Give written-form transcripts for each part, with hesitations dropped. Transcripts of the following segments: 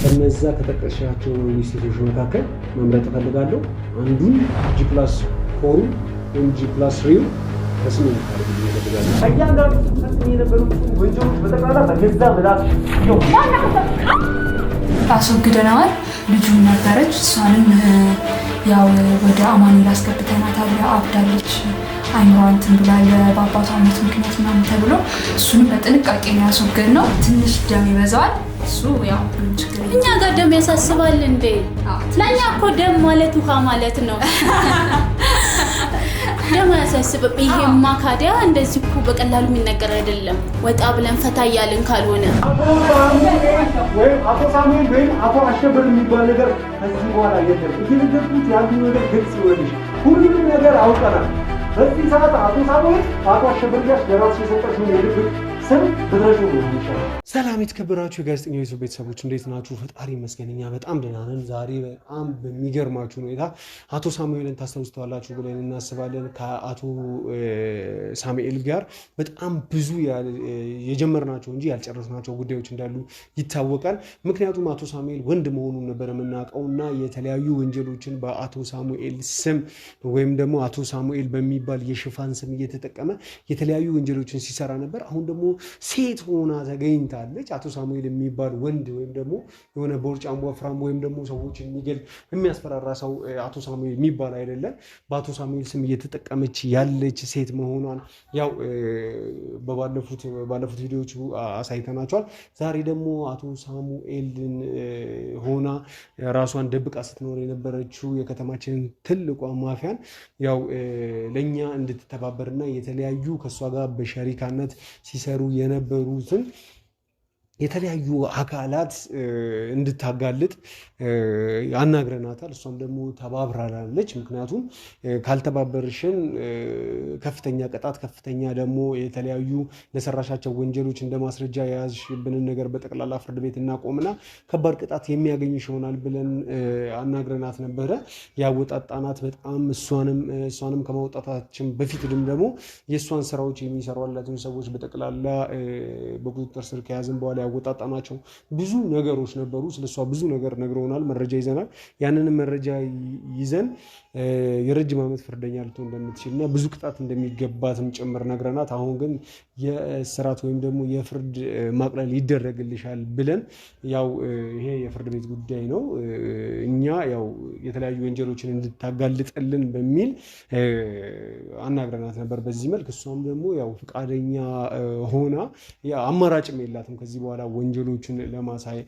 እነዛ ከተጠቀሻቸው ሚኒስትሮች መካከል መምረጥ እፈልጋለሁ። አንዱን G+4 ወይም G+3 ከስሙ ታርጉ ይፈልጋለሁ። አያንዳንዱ ተፈጽሞ የነበሩ ወንጀሎች በተቃላ በገዛ መላት ነው አስወግደናል። ልጁም ነበረች እሷንም ያው ወደ አማኑኤል አስገብተናታል። አብዳለች አይኗን እንትን ብላል በአባቷ ሞት ምክንያት ምናምን ተብሎ እሱንም በጥንቃቄ ነው ያስወገድነው። ትንሽ ደም ይበዛዋል እሱ ያው ችግር እኛ ጋር ደም ያሳስባል እንዴ? ለእኛ እኮ ደም ማለት ውሃ ማለት ነው። ደም ያሳስብም። ይሄማ ካዲያ እንደዚህ እኮ በቀላሉ የሚነገር አይደለም። ወጣ ብለን ፈታ እያልን ካልሆነ አቶ ሳሙኤል ወይም አቶ አሸበር የሚባል ነገር ከዚህ በኋላ የለም። እየነገርኩት ያሉ ነገር ግልጽ ይሆንልሽ። ሁሉንም ነገር አውቀናል። በዚህ ሰዓት አቶ ሳሙኤል አቶ አሸበር ጋር ደራስ የሰጠችውን የልብ ስም ብድረሹ ነው የሚሻለው። ሰላም የተከበራችሁ የጋዜጠኛ ዩቲዩብ ቤተሰቦች እንዴት ናችሁ? ፈጣሪ ይመስገን እኛ በጣም ደህና ነን። ዛሬ በጣም በሚገርማችሁ ሁኔታ አቶ ሳሙኤልን ታስታውሱታላችሁ ብለን እናስባለን። ከአቶ ሳሙኤል ጋር በጣም ብዙ የጀመርናቸው እንጂ ያልጨረስናቸው ጉዳዮች እንዳሉ ይታወቃል። ምክንያቱም አቶ ሳሙኤል ወንድ መሆኑን ነበር የምናውቀው እና የተለያዩ ወንጀሎችን በአቶ ሳሙኤል ስም ወይም ደግሞ አቶ ሳሙኤል በሚባል የሽፋን ስም እየተጠቀመ የተለያዩ ወንጀሎችን ሲሰራ ነበር። አሁን ደግሞ ሴት ሆና ተገኝታለች። አቶ ሳሙኤል የሚባል ወንድ ወይም ደግሞ የሆነ ቦርጫም ወፍራም ወይም ደግሞ ሰዎችን የሚገል የሚያስፈራራ ሰው አቶ ሳሙኤል የሚባል አይደለም። በአቶ ሳሙኤል ስም እየተጠቀመች ያለች ሴት መሆኗን ያው ባለፉት ቪዲዮዎች አሳይተናቸዋል። ዛሬ ደግሞ አቶ ሳሙኤልን ሆና ራሷን ደብቃ ስትኖር የነበረችው የከተማችንን ትልቋ ማፊያን ያው ለእኛ እንድትተባበርና የተለያዩ ከእሷ ጋር በሸሪካነት ሲሰሩ የነበሩትን የተለያዩ አካላት እንድታጋልጥ አናግረናታል። እሷም ደግሞ ተባብራለች። ምክንያቱም ካልተባበርሽን ከፍተኛ ቅጣት፣ ከፍተኛ ደግሞ የተለያዩ ለሰራሻቸው ወንጀሎች እንደ ማስረጃ የያዝሽብንን ነገር በጠቅላላ ፍርድ ቤት እናቆምና ከባድ ቅጣት የሚያገኝሽ ይሆናል ብለን አናግረናት ነበረ። ያወጣጣናት በጣም እሷንም ከማውጣታችን በፊት ደግሞ የእሷን ስራዎች የሚሰሯላትን ሰዎች በጠቅላላ በቁጥጥር ስር ከያዝን በኋላ ያወጣጣናቸው ብዙ ነገሮች ነበሩ። ስለሷ ብዙ ነገር ነግረውናል፣ መረጃ ይዘናል። ያንንም መረጃ ይዘን የረጅም ዓመት ፍርደኛ ልትሆን እንደምትችል እና ብዙ ቅጣት እንደሚገባትም ጭምር ነግረናት፣ አሁን ግን የእስራት ወይም ደግሞ የፍርድ ማቅለል ይደረግልሻል ብለን ያው ይሄ የፍርድ ቤት ጉዳይ ነው። እኛ ያው የተለያዩ ወንጀሎችን እንድታጋልጥልን በሚል አናግረናት ነበር በዚህ መልክ። እሷም ደግሞ ያው ፈቃደኛ ሆና አማራጭም የላትም ከዚህ በኋላ ወንጀሎችን ለማሳይ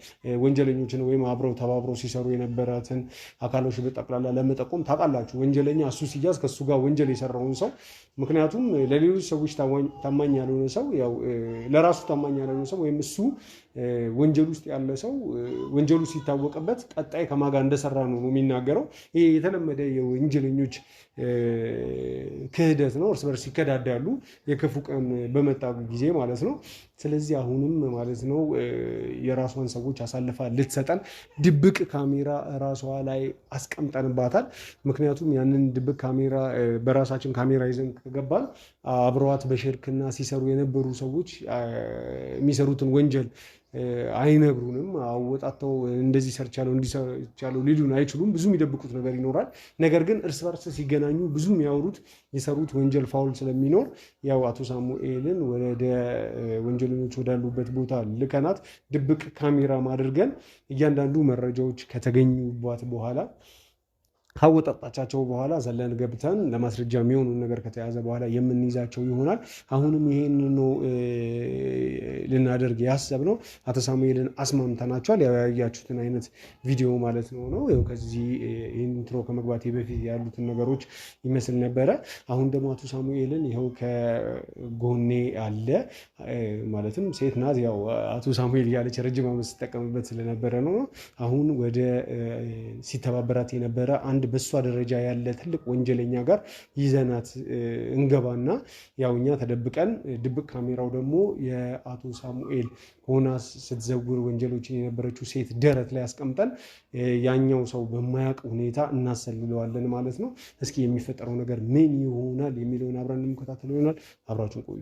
ወንጀለኞችን ወይም አብረው ተባብረው ሲሰሩ የነበራትን አካሎች በጠቅላላ ለመጠቆም ታውቃላችሁ። ወንጀለኛ እሱ ሲያዝ ከሱ ጋር ወንጀል የሰራውን ሰው ምክንያቱም ለሌሎች ሰዎች ታማኝ ያልሆነ ሰው ያው ለራሱ ታማኝ ያልሆነ ሰው ወይም እሱ ወንጀል ውስጥ ያለ ሰው ወንጀሉ ሲታወቅበት ቀጣይ ከማጋ እንደሰራ ነው የሚናገረው። ይሄ የተለመደ የወንጀለኞች ክህደት ነው። እርስ በርስ ይከዳዳሉ የክፉ ቀን በመጣ ጊዜ ማለት ነው። ስለዚህ አሁንም ማለት ነው የራሷን ሰዎች አሳልፋ ልትሰጠን ድብቅ ካሜራ ራሷ ላይ አስቀምጠንባታል። ምክንያቱም ያንን ድብቅ ካሜራ በራሳችን ካሜራ ይዘን ከገባን አብረዋት በሽርክና ሲሰሩ የነበሩ ሰዎች የሚሰሩትን ወንጀል አይነግሩንም። አወጣተው እንደዚህ ሰርቻለሁ እንዲሰርቻለሁ ሊሉን አይችሉም። ብዙ የሚደብቁት ነገር ይኖራል። ነገር ግን እርስ በርስ ሲገናኙ ብዙ የሚያወሩት የሰሩት ወንጀል ፋውል ስለሚኖር ያው አቶ ሳሙኤልን ወደ ወንጀለኞች ወዳሉበት ቦታ ልከናት ድብቅ ካሜራ አድርገን እያንዳንዱ መረጃዎች ከተገኙባት በኋላ ካወጣጣቻቸው በኋላ ዘለን ገብተን ለማስረጃ የሚሆኑ ነገር ከተያዘ በኋላ የምንይዛቸው ይሆናል። አሁንም ይሄን ነው ልናደርግ ያሰብነው። አቶ ሳሙኤልን አስማምተናቸዋል። ያያችሁትን አይነት ቪዲዮ ማለት ነው። ያው ከዚህ ይሄን ኢንትሮ ከመግባቴ በፊት ያሉትን ነገሮች ይመስል ነበረ። አሁን ደግሞ አቶ ሳሙኤልን ይኸው ከጎኔ አለ። ማለትም ሴት ናት። ያው አቶ ሳሙኤል እያለች ረጅም ዓመት ሲጠቀምበት ስለነበረ ነው። አሁን ወደ ሲተባበራት የነበረ አንድ አንድ በሷ ደረጃ ያለ ትልቅ ወንጀለኛ ጋር ይዘናት እንገባና ያው እኛ ተደብቀን ድብቅ ካሜራው ደግሞ የአቶ ሳሙኤል ሆና ስትዘውር ወንጀሎችን የነበረችው ሴት ደረት ላይ አስቀምጠን ያኛው ሰው በማያውቅ ሁኔታ እናሰልለዋለን ማለት ነው። እስኪ የሚፈጠረው ነገር ምን ይሆናል የሚለውን አብረን እንከታተለው ይሆናል። አብራችሁን ቆዩ።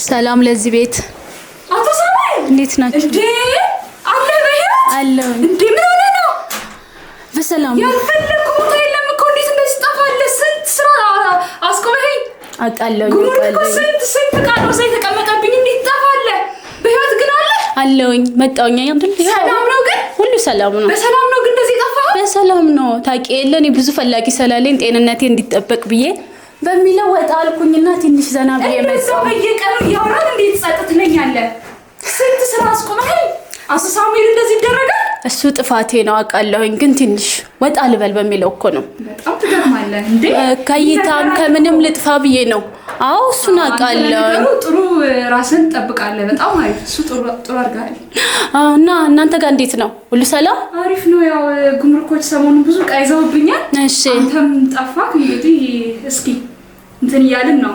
ሰላም ለዚህ ቤት። አቶ ሳሙኤል እንዴት ናችሁ? እንዴ አለ በህይወት አለው እንዴ? ምን ሆነ ነው? በሰላም ያልፈለኩት የለም እኮ እንዴት እንደዚህ ጠፋለህ? ስንት ስራ አስቆመኝ። አውቃለሁ ስንት ቃል ነው የተቀመጠብኝ። እንዴት ጠፋለህ? በህይወት ግን አለውኝ መጣውኛ አይደል? ሰላም ነው ግን? ሁሉ ሰላም ነው። በሰላም ነው ግን እንደዚህ ጠፋህ? በሰላም ነው። ታውቂ የለ እኔ ብዙ ፈላጊ ስላለኝ ጤንነቴ እንዲጠበቅ ብዬ በሚለው ወጣ አልኩኝና ትንሽ ዘና ብዬ መጣሁ። በየቀኑ እያወራን እንዴት ጸጥ ትለኛለህ? ስንት ስራ አስቆመኝ። አቶ ሳሙኤል እንደዚህ ይደረጋል? እሱ ጥፋቴ ነው አውቃለሁኝ፣ ግን ትንሽ ወጣ ልበል በሚለው እኮ ነው። በጣም ትገርማለህ እንዴ! ከይታም ከምንም ልጥፋ ብዬ ነው። አዎ እሱን አውቃለሁኝ። ጥሩ ራስን ጠብቃለህ። በጣም አሪፍ። እሱ ጥሩ አድርገሃል። እና እናንተ ጋር እንዴት ነው? ሁሉ ሰላም? አሪፍ ነው። ያው ጉምሩኮች ሰሞኑን ብዙ ዕቃ ይዘውብኛል። እሺ አንተም ጠፋህ። እንግዲህ እስኪ እንትን እያልን ነው።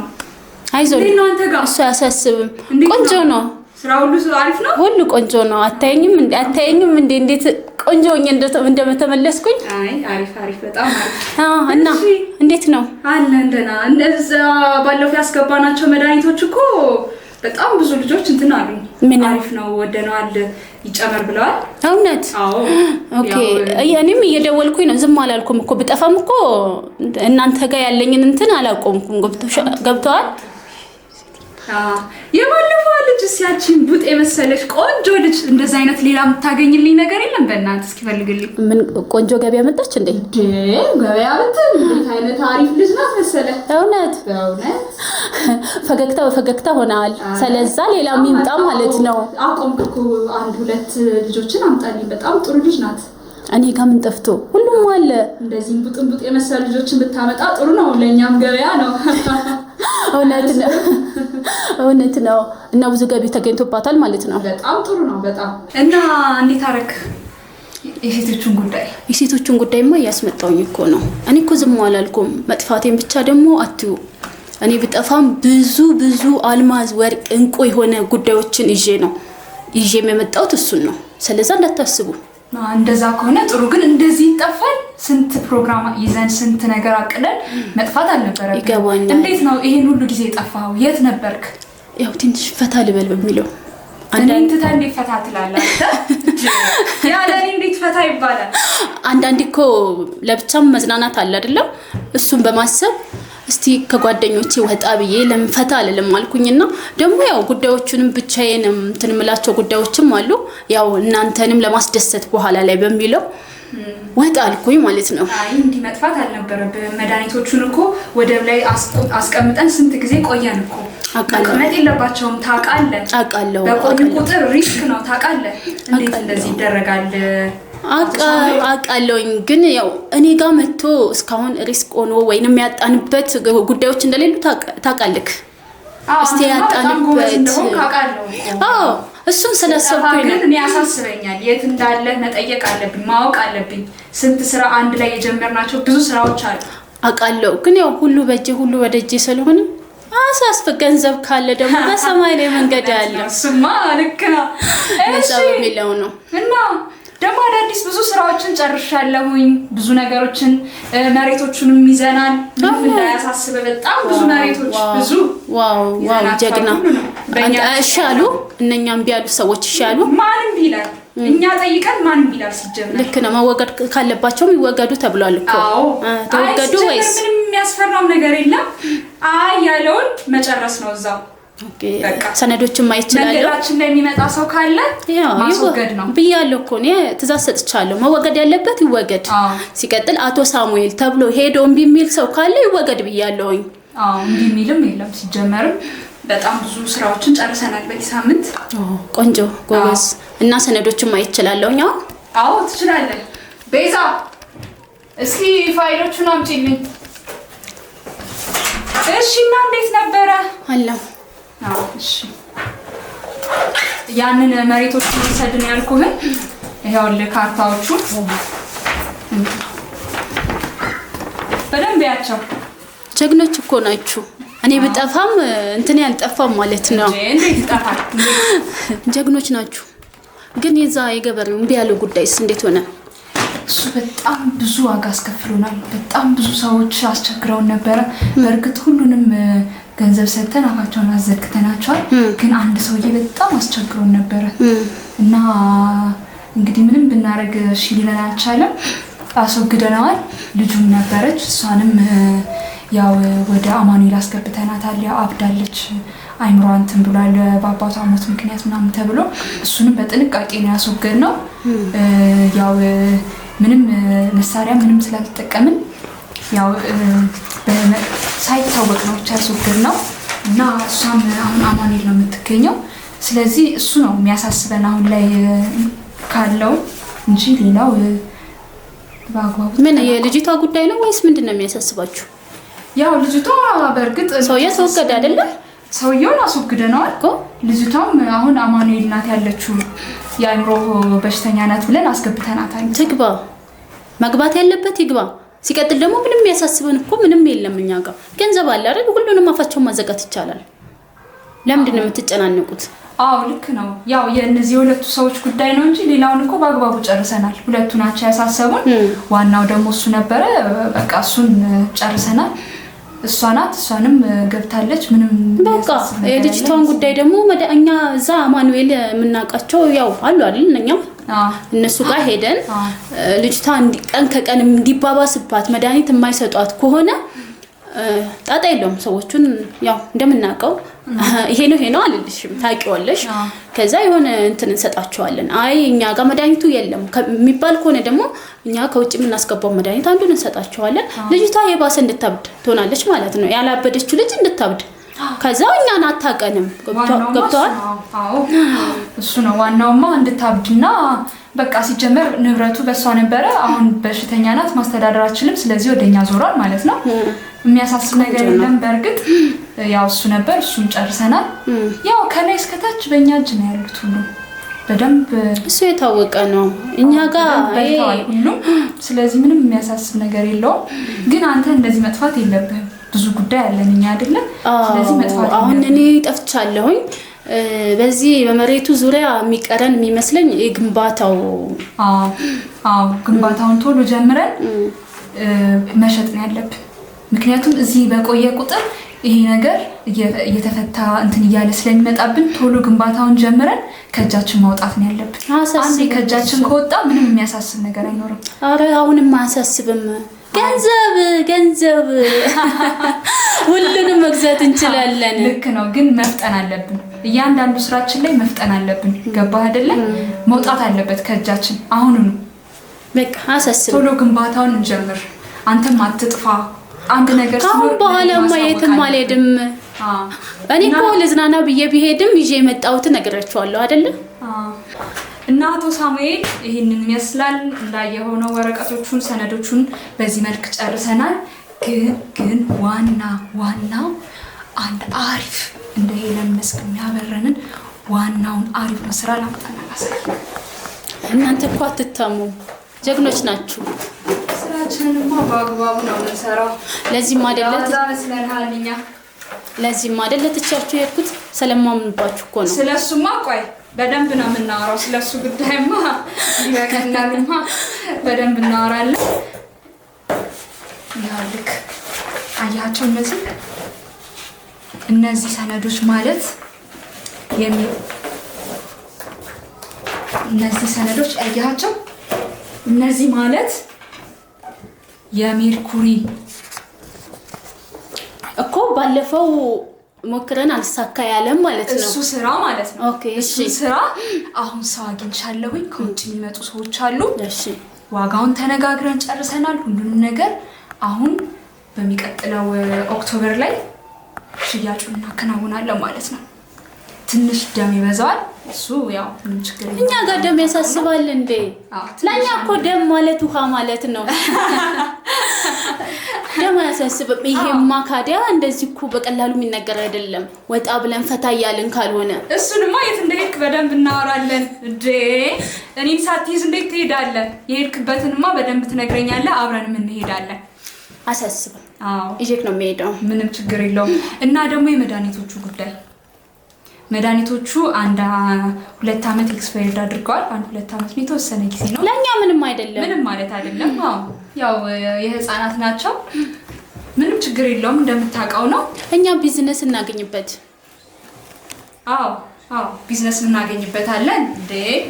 አይዞህ። እንዴት ነው አንተ ጋር? እሱ አያሳስብም። ቆንጆ ነው። ስራ ሁሉ አሪፍ ነው። ሁሉ ቆንጆ ነው። አታየኝም እንዴ እንዴት ቆንጆ ሆኜ እንደተመለስኩኝ? አይ አሪፍ በጣም አሪፍ። እና እንዴት ነው? አለ እንደና እንደዛ ባለፈው ያስገባናቸው መድኃኒቶች እኮ በጣም ብዙ ልጆች እንትን አሉኝ። ምን አሪፍ ነው ወደነዋል ይጨመር ብለዋል። እውነት? አዎ ኦኬ። እኔም እየደወልኩኝ ነው። ዝም አላልኩም እኮ ብጠፋም እኮ እናንተ ጋር ያለኝን እንትን አላቆምኩም። ገብተዋል። የባለፈው ልጅ ሲያችን ቡጥ የመሰለች ቆንጆ ልጅ እንደዛ አይነት ሌላ የምታገኝልኝ ነገር የለም? በእናትህ እስኪ ፈልግልኝ። ምን ቆንጆ ገበያ መጣች እንዴ? ገበያ ብትል እንዴት አይነት አሪፍ ልጅ ናት መሰለህ። እውነት ፈገግታ ሆናል። ስለዛ ሌላ የሚምጣ ማለት ነው። አቆምክ እኮ አንድ ሁለት ልጆችን አምጣልኝ። በጣም ጥሩ ልጅ ናት። እኔ ጋር ምን ጠፍቶ? ሁሉም አለ። እንደዚህ ቡጥንቡጥ የመሰሉ ልጆችን ብታመጣ ጥሩ ነው። ለኛም ገበያ ነው። እውነት ነው። እና ብዙ ገቢ ተገኝቶባታል ማለት ነው። በጣም ጥሩ ነው። በጣም እና እንዴት አደረክ? የሴቶቹን ጉዳይማ እያስመጣውኝ እኮ ነው። እኔ እኮ ዝም አላልኩም። መጥፋቴን ብቻ ደግሞ አትዩ። እኔ ብጠፋም ብዙ አልማዝ፣ ወርቅ፣ እንቁ የሆነ ጉዳዮችን ይዤ የመጣሁት እሱን ነው። ስለዚህ እንዳታስቡ። እንደዛ ከሆነ ጥሩ። ግን እንደዚህ ይጠፋል? ስንት ፕሮግራም ይዘን ስንት ነገር አቅደን መጥፋት አልነበረብንም። ይገባኛል። እንዴት ነው ይሄን ሁሉ ጊዜ የጠፋው? የት ነበርክ? ያው ትንሽ ፈታ ልበል በሚለው አንዳንድ እንዴት ፈታ ትላለህ? ያለ እኔ እንዴት ፈታ ይባላል? አንዳንድ እኮ ለብቻም መዝናናት አለ አይደለም? እሱን በማሰብ እስቲ ከጓደኞቼ ወጣ ብዬ ለምፈታ አልልም አልኩኝና ደግሞ ያው ጉዳዮቹንም ብቻዬንም እንትንምላቸው ጉዳዮችም አሉ። ያው እናንተንም ለማስደሰት በኋላ ላይ በሚለው ወጣ አልኩኝ ማለት ነው። አይ እንዲህ መጥፋት አልነበረብህም። መድኃኒቶቹን እኮ ወደብ ላይ አስቀምጠን ስንት ጊዜ ቆየን እኮ። መቀመጥ የለባቸውም ታውቃለህ። አውቃለሁ። በቆዩ ቁጥር ሪስክ ነው ታውቃለህ። እንዴት እንደዚህ ይደረጋል? አውቃለሁኝ። ግን ያው እኔ ጋር መጥቶ እስካሁን ሪስክ ሆኖ ወይንም ያጣንበት ጉዳዮች እንደሌሉ ታውቃለህ። እስቲ ያጣንበት እሱን ስለሰብኩኝ ነው። እኔ ያሳስበኛል። የት እንዳለ መጠየቅ አለብኝ፣ ማወቅ አለብኝ። ስንት ስራ አንድ ላይ የጀመርናቸው ብዙ ስራዎች አሉ። አውቃለሁ። ግን ያው ሁሉ በእጄ ሁሉ ወደጄ ስለሆነ አሳስፈ ገንዘብ ካለ ደግሞ በሰማይ ላይ መንገድ አለ። እሱማ ልክ ነው። እዛ በሚለው ነው። እና ደግሞ አዳዲስ ብዙ ስራዎችን ጨርሻለሁኝ። ብዙ ነገሮችን መሬቶቹንም ይዘናል። እንዳያሳስበ በጣም ብዙ መሬቶች ብዙ። ዋው ጀግና። እሺ አሉ እነኛም ቢያሉ ሰዎች እሺ አሉ። ማንም ቢላል እኛ ጠይቀን ማንም ቢላል ሲጀምር ልክ ነው። መወገድ ካለባቸውም ይወገዱ ተብሏል እኮ። ተወገዱ ወይስ ምንም የሚያስፈራው ነገር የለም። አይ ያለውን መጨረስ ነው እዛው። ኦኬ ሰነዶችን ማየት ይችላል። መንገዳችን ላይ የሚመጣ ሰው ካለ ማስወገድ ነው ብያለሁ እኮ እኔ ትእዛዝ ሰጥቻለሁ። መወገድ ያለበት ይወገድ። ሲቀጥል አቶ ሳሙኤል ተብሎ ሄዶ እምቢ የሚል ሰው ካለ ይወገድ ብያለሁኝ። እምቢ የሚልም የለም። ሲጀመርም በጣም ብዙ ስራዎችን ጨርሰናል በዚህ ሳምንት። ቆንጆ ጎበዝ። እና ሰነዶችን ማየት ይችላለሁኝ። አዎ ትችላለህ። ቤዛ እስኪ ፋይሎቹን አምጪልኝ። እሺ እና እንዴት ነበረ? አላህ እሺ ያንን መሬቶች ወሰድን ያልኩህ ይሄውልህ ካርታዎቹ በደንብ ያቸው። ጀግኖች እኮ ናችሁ። እኔ ብጠፋም እንትን ያልጠፋም ማለት ነው። እንዴት ይጠፋል? ጀግኖች ናችሁ። ግን የዛ የገበሬው እምቢ ያለው ጉዳይስ እንዴት ሆነ? እሱ በጣም ብዙ ዋጋ አስከፍሎናል። በጣም ብዙ ሰዎች አስቸግረውን ነበረ። በእርግጥ ሁሉንም ገንዘብ ሰጥተን አፋቸውን አዘግተናቸዋል። ግን አንድ ሰውዬ በጣም አስቸግሮን ነበረ እና እንግዲህ ምንም ብናረግ እሺ ሊለን አልቻለም። አስወግደነዋል። ልጁም ነበረች፣ እሷንም ያው ወደ አማኑኤል አስገብተናታል። ያው አብዳለች፣ አይምሯ እንትን ብሏል በአባቷ ሞት ምክንያት ምናምን ተብሎ እሱንም በጥንቃቄ ነው ያስወገድነው። ያው ምንም መሳሪያ ምንም ስላልተጠቀምን ያው ሳይታወቅ ነው ብቻ ያስወገድነው እና እሷም አሁን አማኑኤል ነው የምትገኘው። ስለዚህ እሱ ነው የሚያሳስበን አሁን ላይ ካለው እንጂ ሌላው በአግባቡ ምን የልጅቷ ጉዳይ ነው ወይስ ምንድነው የሚያሳስባችሁ? ያው ልጅቷ በእርግጥ ሰውዬው ተወገደ አይደለም? ሰውዬውን አስወግደነዋል እኮ። ልጅቷም አሁን አማኑኤል ናት ያለችው፣ የአእምሮ በሽተኛ ናት ብለን አስገብተናታል። ትግባ፣ መግባት ያለበት ይግባ። ሲቀጥል ደግሞ ምንም የሚያሳስበን እኮ ምንም የለም። እኛ ጋር ገንዘብ አለ አይደል? ሁሉንም አፋቸውን ማዘጋት ይቻላል። ለምንድን ነው የምትጨናነቁት? አዎ ልክ ነው። ያው የእነዚህ የሁለቱ ሰዎች ጉዳይ ነው እንጂ ሌላውን እኮ በአግባቡ ጨርሰናል። ሁለቱ ናቸው ያሳሰቡን። ዋናው ደግሞ እሱ ነበረ። በቃ እሱን ጨርሰናል። እሷ ናት፣ እሷንም ገብታለች። ምንም በቃ የልጅቷን ጉዳይ ደግሞ እኛ እዛ አማኑኤል የምናውቃቸው ያው አሉ አይደል? እኛም እነሱ ጋር ሄደን ልጅቷ ቀን ከቀን እንዲባባስባት መድኃኒት የማይሰጧት ከሆነ ጣጣ የለውም። ሰዎቹን ያው እንደምናውቀው ይሄ ነው አልልሽም፣ ታውቂዋለሽ። ከዛ የሆነ እንትን እንሰጣቸዋለን። አይ እኛ ጋር መድኃኒቱ የለም የሚባል ከሆነ ደግሞ እኛ ከውጭ የምናስገባው መድኃኒት አንዱን እንሰጣቸዋለን። ልጅቷ የባሰ እንድታብድ ትሆናለች ማለት ነው። ያላበደችው ልጅ እንድታብድ። ከዛ እኛን አታውቀንም። ገብተዋል? አዎ እሱ ነው ዋናውማ፣ እንድታብድና በቃ ሲጀመር ንብረቱ በሷ ነበረ። አሁን በሽተኛ ናት፣ ማስተዳደር አትችልም። ስለዚህ ወደኛ ዞሯል ማለት ነው። የሚያሳስብ ነገር የለም። በእርግጥ ያው እሱ ነበር፣ እሱን ጨርሰናል። ያው ከላይ እስከታች በእኛ እጅ ነው ያሉት ሁሉ በደንብ እሱ የታወቀ ነው እኛ ጋር ሁሉም። ስለዚህ ምንም የሚያሳስብ ነገር የለውም። ግን አንተ እንደዚህ መጥፋት የለብህም። ብዙ ጉዳይ አለን እኛ አይደለም። ስለዚህ መጥፋት አሁን እኔ ጠፍቻለሁኝ። በዚህ በመሬቱ ዙሪያ የሚቀረን የሚመስለኝ የግንባታው ግንባታውን ቶሎ ጀምረን መሸጥ ነው ያለብን። ምክንያቱም እዚህ በቆየ ቁጥር ይሄ ነገር እየተፈታ እንትን እያለ ስለሚመጣብን ቶሎ ግንባታውን ጀምረን ከእጃችን ማውጣት ነው ያለብን። አንዴ ከእጃችን ከወጣ ምንም የሚያሳስብ ነገር አይኖርም። አረ አሁንም አያሳስብም። ገንዘብ ሁሉንም መግዛት እንችላለን። ልክ ነው፣ ግን መፍጠን አለብን። እያንዳንዱ ስራችን ላይ መፍጠን አለብን። ገባህ አይደለ? መውጣት አለበት ከእጃችን አሁኑኑ። በቃ አያሳስብም። ቶሎ ግንባታውን እንጀምር። አንተም አትጥፋ። አንድ ነገር አሁን በኋላማ የትም አልሄድም። እኔ እኮ ልዝናና ብዬ ቢሄድም ይዤ የመጣሁት ነግራችኋለሁ አይደለ? እና አቶ ሳሙኤል ይህንን ይመስላል። እንዳየኸው ነው ወረቀቶቹን፣ ሰነዶቹን በዚህ መልክ ጨርሰናል። ግን ዋናው አንድ አሪፍ እንደ ሄለን መስክ የሚያበረንን ዋናውን አሪፍ ስራ ላምጣናላስ። እናንተ እኮ አትታሙም፣ ጀግኖች ናችሁ። ስራችንንማ በአግባቡ ነው የምንሰራው። ለዚህም አይደለ ትቻችሁ የሄድኩት ስለማምንባችሁ እኮ ነው። ስለሱማ ቆይ በደንብ ነው የምናወራው። ስለሱ ጉዳይማ ይበቃናልማ፣ በደንብ እናወራለን። ያው ልክ አያቸው እነዚህ ሰነዶች ማለት እነዚህ ሰነዶች አያቸው፣ እነዚህ ማለት የሜርኩሪ እኮ ባለፈው ሞክረን አልሳካ ያለም ማለት ነው። እሱ ስራ ማለት ነው። ኦኬ እሺ። እሱ ስራ አሁን ሰው አግኝቻለሁኝ። ከውጭ የሚመጡ ሰዎች አሉ። እሺ። ዋጋውን ተነጋግረን ጨርሰናል ሁሉንም ነገር። አሁን በሚቀጥለው ኦክቶበር ላይ ሽያጩን እናከናውናለን ማለት ነው። ትንሽ ደም ይበዛዋል። እሱ ያው ምንም ችግር የለም። እኛ ጋር ደም ያሳስባል እንዴ? ለኛ እኮ ደም ማለት ውሃ ማለት ነው። ደም አያሳስብም። ይሄማ ካዲያ እንደዚህ እኮ በቀላሉ የሚነገር አይደለም። ወጣ ብለን ፈታ እያልን ካልሆነ እሱንማ የት እንደሄድክ በደንብ እናወራለን። እንዴ እኔን ሳትይዝ እንዴት ትሄዳለህ? የሄድክበትንማ በደንብ ትነግረኛለህ። አብረን እንሄዳለን። አያሳስብም። አዎ ይዤክ ነው የሚሄደው። ምንም ችግር የለውም። እና ደግሞ የመድኃኒቶቹ ጉዳይ መድኃኒቶቹ 1-2 ዓመት ኤክስፓየርድ አድርገዋል። 1-2 ዓመት ነው፣ የተወሰነ ጊዜ ነው። ለኛ ምንም አይደለም። ምንም ማለት አይደለም። አዎ ያው የህፃናት ናቸው። ምንም ችግር የለውም። እንደምታውቀው ነው እኛ ቢዝነስ እናገኝበት። አዎ ቢዝነስ እናገኝበታለን። እንዴት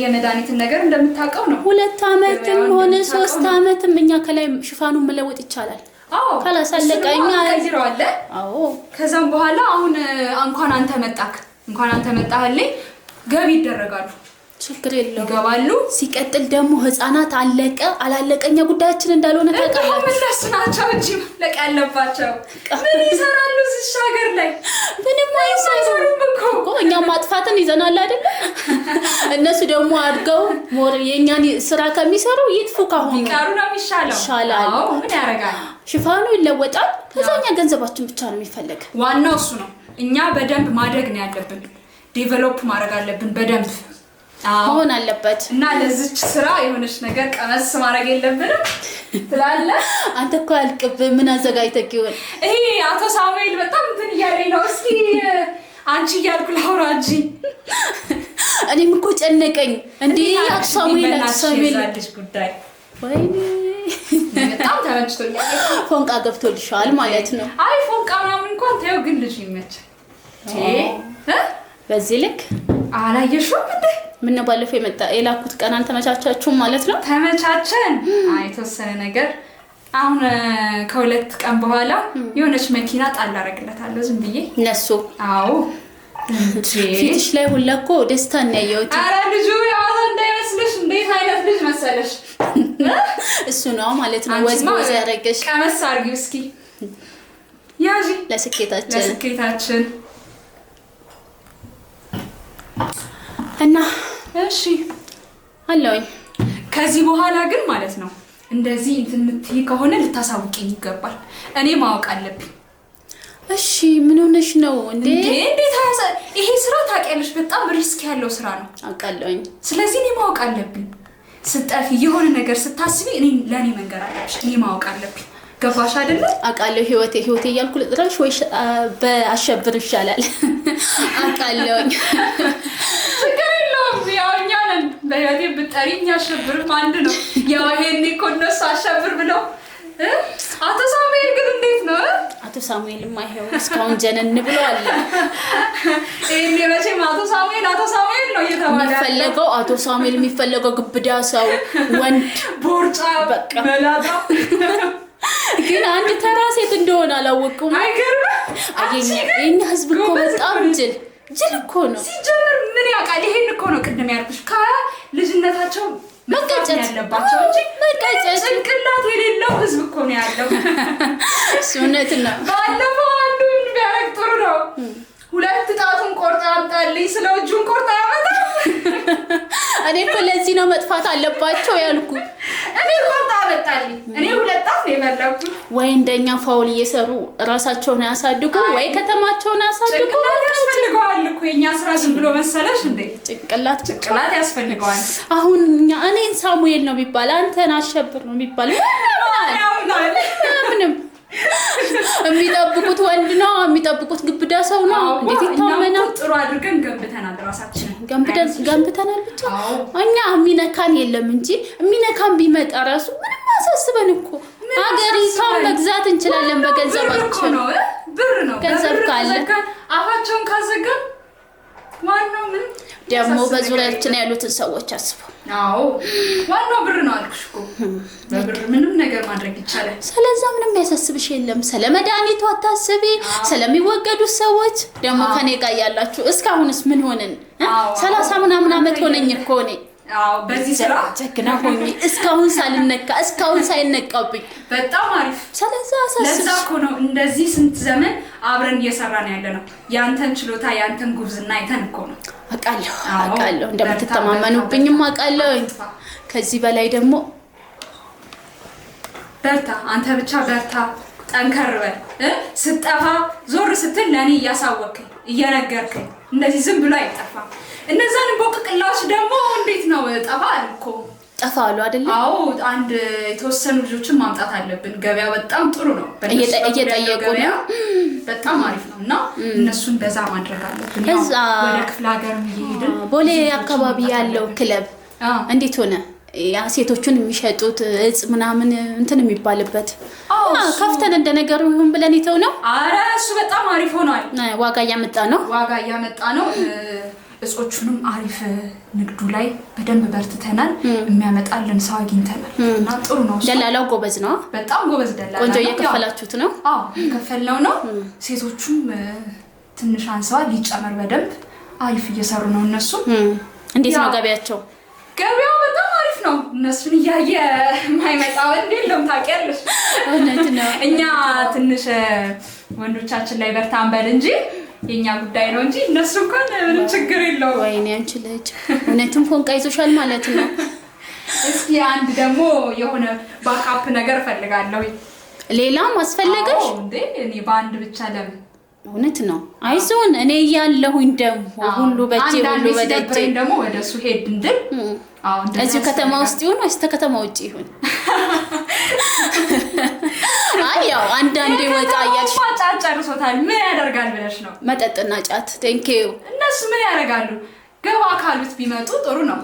የመድኃኒትን ነገር እንደምታውቀው ነው። 2 ዓመትም ሆነ 3 ዓመትም እኛ ከላይ ሽፋኑን መለወጥ ይቻላል። ካላሳለቀኛ አይዝራለ። ከዛም በኋላ አሁን እንኳን አንተ መጣህልኝ ገቢ ይደረጋሉ። ችግር የለውም ይገባሉ። ሲቀጥል ደግሞ ህፃናት አለቀ አላለቀኛ ጉዳያችን እንዳልሆነ ታውቃለህ። እነሱ ናቸው እንጂ ማለቅ ያለባቸው። ምን ይሰራሉ እዚህ ሀገር ላይ? ምንም አይሰሩም እኮ። እኛ ማጥፋትን ይዘናል አይደል? እነሱ ደግሞ አድገው ሞር የኛን ስራ ከሚሰሩ ይጥፉ። ካሁን ይቀሩ ነው የሚሻለው። ይሻላል። ምን ያደርጋል? ሽፋኑ ይለወጣል። ከዛኛ ገንዘባችን ብቻ ነው የሚፈልግ። ዋናው እሱ ነው። እኛ በደንብ ማደግ ነው ያለብን። ዴቨሎፕ ማድረግ አለብን በደንብ መሆን አለበት። እና ለዚች ስራ የሆነች ነገር ቀመስ ማድረግ የለብንም ትላለህ አንተ እኮ አልቅብህ። ምን አዘጋጅተህ ይሆን? ይሄ አቶ ሳሙኤል በጣም እንትን እያለኝ ነው። እስኪ አንቺ እያልኩ ላውራ እንጂ እኔም እኮ ጨነቀኝ። እንዴ አቶ ሳሙኤል ልጅ ጉዳይ ወይኔ በጣም ተመችቶኛል። ፎንቃ ገብቶልሻል ማለት ነው? አይ ፎንቃ ምናምን እንኳን ተይው፣ ግን ልጅ ይመቻል። በዚህ ልክ አላየሽውም እንዴ? ምን ነው ባለፈው የላኩት ቀን አልተመቻቻችሁም ማለት ነው? ተመቻቸን። አይ የተወሰነ ነገር አሁን ከ2 ቀን በኋላ የሆነች መኪና ጣል አደርግለታለሁ ዝም ብዬ እነሱ። አዎ ፊትሽ ላይ ሁላ እኮ ደስታ ነው ያየሁት። ኧረ ልጁ ያው እንዳይመስልሽ። እንዴት አይነት ልጅ መሰለሽ? እሱ ነው ማለት ነው ወዝ ያረገሽ። ቀመስ አድርጊው እስኪ ያጂ ለስኬታችን እና እሺ አለውኝ። ከዚህ በኋላ ግን ማለት ነው እንደዚህ እንትን የምትይ ከሆነ ልታሳውቂኝ ይገባል። እኔ ማወቅ አለብኝ። እሺ ምን ሆነሽ ነው እንዴ? እንዴት ይሄ ስራ ታውቂያለሽ በጣም ሪስክ ያለው ስራ ነው። አውቃለሁኝ። ስለዚህ እኔ ማወቅ አለብኝ። ስጠፊ የሆነ ነገር ስታስቢ ለኔ መንገር አለብሽ። እኔ ማወቅ አለብኝ። ገባሽ አይደለ? አውቃለሁ። ህይወቴ እያልኩ ልጥራሽ ወይ በአሸብር ይሻላል? አውቃለሁኝ። ችግር የለውም። ያው እኛ ነን በህይወቴ ብጠሪኝ አሸብርም አንድ ነው። ያው ይሄኔ እኮ እነሱ አሸብር ብለው አቶ ሳሙኤል ግን እንዴት ነው? አቶ ሳሙኤልማ ይሄው እስካሁን ጀነን ብለዋል። ይሄኔ መቼም አቶ ሳሙኤል ነው የሚፈለገው። አቶ ሳሙኤል የሚፈለገው ግብዳ ሰው ወንድ ቦርጫ በላታ ግን አንድ ተራ ሴት እንደሆነ አላወቅኩም። አይገርም? የኛ ህዝብ እኮ በጣም ጅል እኮ ነው። ሲጀምር ምን ያውቃል? ይሄን እኮ ነው ቅድም ያልኩሽ ከልጅነታቸው መቀጨት ያለባቸው እንጂ ጭንቅላት የሌለው ህዝብ እኮ ነው ያለው። እውነት ነው። ባለፈው አንዱን ቢያረግ ጥሩ ነው። 2 ጣቱን ቆርጣ አምጣልኝ ስለው እጁን ቆርጣ ያመጣል። እኔ እኮ ለዚህ ነው መጥፋት አለባቸው ያልኩ። እኔ ቆርጣ አመጣልኝ። እኔ 2 ጣት ነው የበላኩት። ወይ እንደኛ ፋውል እየሰሩ ራሳቸውን ያሳድጉ ወይ ከተማቸውን ያሳድጉ። ጭንቅላት ያስፈልገዋል እኮ የኛ ስራ ዝም ብሎ መሰለሽ እንዴ? ጭንቅላት ያስፈልገዋል። አሁን እኔን ሳሙኤል ነው የሚባል፣ አንተን አሸብር ነው የሚባል። ምንም የሚጠብቁት ወንድ ነው የሚጠብቁት ግብዳ ሰው ነው። እንዴት ይታመናል? ጥሩ አድርገን ገንብተናል። ራሳችንን ገንብተናል ብቻ እኛ የሚነካን የለም እንጂ የሚነካን ቢመጣ ራሱ ምንም አሳስበን እኮ ሀገሪቷን መግዛት እንችላለን በገንዘባችን። ብር ነው ገንዘብ ካለ አፋቸውን ካዘጋን ዋናው ምን ደግሞ በዙሪያችን ያሉትን ሰዎች አስበው። አዎ ዋናው ብር ነው አልኩሽ እኮ። በብር ምንም ነገር ማድረግ ይቻላል። ስለዛ ምንም ያሳስብሽ የለም። ስለመድኃኒቱ አታስቢ። ስለሚወገዱ ሰዎች ደግሞ ከኔ ጋር ያላችሁ እስካሁንስ ምን ሆነን? 30 ምናምን ዓመት ሆነኝ እኮ እኔ። አዎ በዚህ ስራ ጀግና ሆኜ እስካሁን ሳይነቃብኝ በጣም አሪፍ። ስለዛ ለዛ እኮ ነው እንደዚህ ስንት ዘመን አብረን እየሰራን ያለ ነው። ያንተን ችሎታ ያንተን ጉብዝና አይተን እኮ ነው። አውቃለሁ እንደምትተማመኑብኝም አውቃለሁ። ከዚህ በላይ ደግሞ በርታ፣ አንተ ብቻ በርታ። ጠንከር በል ስጠፋ ዞር ስትል ለኔ እያሳወቅኝ እየነገርከኝ እንደዚህ ዝም ብሎ አይጠፋም እነዛን እንቦቅቅላዎች ደግሞ እንዴት ነው ጠፋ አልኩ ጠፋሉ አይደል አዎ አንድ የተወሰኑ ልጆችን ማምጣት አለብን ገበያ በጣም ጥሩ ነው እየጠየቁ ነው በጣም አሪፍ ነውና እነሱን በዛ ማድረግ አለብን ወደ ክፍለ ሀገር እየሄድን ቦሌ አካባቢ ያለው ክለብ እንዴት ሆነ ያ ሴቶቹን የሚሸጡት እጽ ምናምን እንትን የሚባልበት ከፍተን እንደነገሩ ይሁን ብለን ይተው ነው አረ እሱ በጣም አሪፍ ሆኗል ዋጋ ያመጣ ነው እጾቹንም አሪፍ ንግዱ ላይ በደንብ በርትተናል የሚያመጣልን ሰው አግኝተናል እና ጥሩ ነው ደላላው ጎበዝ ነው በጣም ጎበዝ ደላላ ቆንጆ እየከፈላችሁት ነው ከፈልነው ነው ሴቶቹም ትንሽ አንሰዋል ሊጨመር በደንብ አሪፍ እየሰሩ ነው እነሱ እንዴት ነው ገበያቸው ገበያው በጣም አሪፍ ነው እነሱን እያየ ማይመጣው እንደለም ታውቂያለሽ እውነት ነው እኛ ትንሽ ወንዶቻችን ላይ በርታን በል እንጂ የኛ ጉዳይ ነው እንጂ እነሱ እንኳን ምንም ችግር የለውም ወይኔ አንቺ ልጅ እውነትም ፎንቃ ይዞሻል ማለት ነው እስኪ አንድ ደግሞ የሆነ ባካፕ ነገር ፈልጋለሁ ሌላም አስፈልገሽ እንዴ እኔ ባንድ ብቻ ለምን እውነት ነው አይዞን እኔ ያለሁኝ ደግሞ ሁሉ በእጄ ሁሉ በደጄ ደግሞ ወደሱ ሄድ እንድል እዚህ ከተማ ውስጥ ይሁን ወይስ ከተማ ውጪ ይሁን ያው አንዳንዴ ወጣ ያልሽ ጫት ጨርሶታል ምን ያደርጋል ብለሽ ነው መጠጥና ጫት ቴንክ ዩ እነሱ ምን ያደርጋሉ ገባ ካሉት ቢመጡ ጥሩ ነው